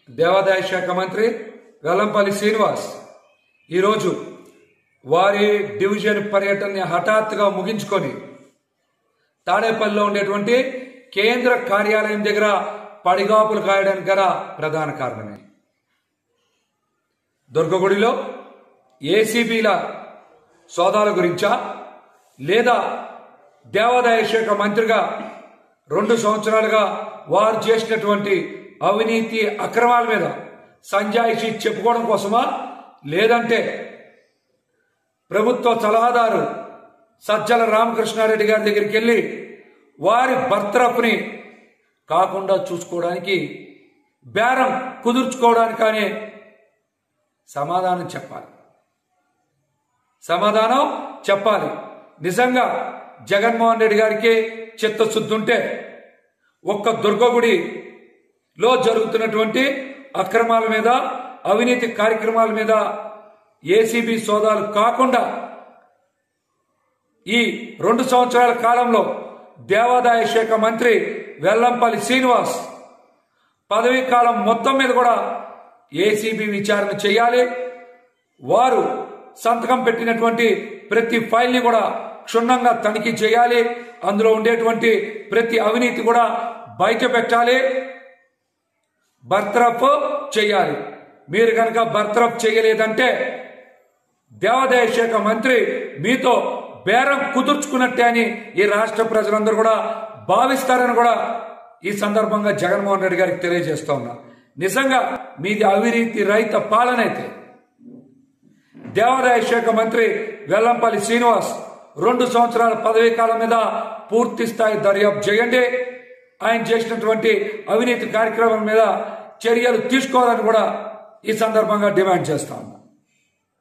దేవాదాయ శాఖ మంత్రి వెల్లంపల్లి శ్రీనివాస్ ఈరోజు వారి డివిజన్ పర్యటనని హఠాత్తుగా ముగించుకొని తాడేపల్లిలో ఉండేటువంటి కేంద్ర కార్యాలయం దగ్గర పడిగాపులు కాయడానికి గల ప్రధాన కారణమే దుర్గగుడిలో ఏసీబీల సోదాల గురించా లేదా దేవాదాయ శాఖ మంత్రిగా 2 సంవత్సరాలుగా వారు చేసినటువంటి అవినీతి అక్రమాల మీద సంజాయిషి చెప్పుకోవడం కోసమా లేదంటే ప్రభుత్వ సలహాదారు సజ్జల రామకృష్ణారెడ్డి గారి దగ్గరికి వెళ్ళి వారి బర్తరఫ్ని కాకుండా చూసుకోవడానికి బేరం కుదుర్చుకోవడానికి కానీ సమాధానం చెప్పాలి. నిజంగా జగన్మోహన్ రెడ్డి గారికి చిత్తశుద్ధి ఉంటే ఒక్క దుర్గగుడిలో జరుగుతున్నటువంటి అక్రమాల మీద అవినీతి కార్యక్రమాల మీద ఏసీబీ సోదాలు కాకుండా ఈ 2 సంవత్సరాల కాలంలో దేవాదాయ శాఖ మంత్రి వెల్లంపల్లి శ్రీనివాస్ పదవీ కాలం మొత్తం మీద కూడా ఏసీబీ విచారణ చేయాలి. వారు సంతకం పెట్టినటువంటి ప్రతి ఫైల్ని కూడా క్షుణ్ణంగా తనిఖీ చేయాలి. అందులో ఉండేటువంటి ప్రతి అవినీతి కూడా బయట పెట్టాలి, బర్తరఫ్ చేయాలి. మీరు కనుక బర్తరఫ్ చేయలేదంటే దేవాదాయ శాఖ మంత్రి మీతో బేరం కుదుర్చుకున్నట్టే అని ఈ రాష్ట్ర ప్రజలందరూ కూడా భావిస్తారని కూడా ఈ సందర్భంగా జగన్మోహన్ రెడ్డి గారికి తెలియజేస్తా ఉన్నా. నిజంగా మీది అవినీతి రహిత పాలన అయితే దేవాదాయ శాఖ మంత్రి వెల్లంపల్లి శ్రీనివాస్ 2 సంవత్సరాల పదవీ కాలం మీద పూర్తి స్థాయి దర్యాప్తు చేయండి. ఆయన చేసినటువంటి అవినీతి కార్యక్రమం మీద చర్యలు తీసుకోవాలని కూడా ఈ సందర్భంగా డిమాండ్ చేస్తా ఉన్నా.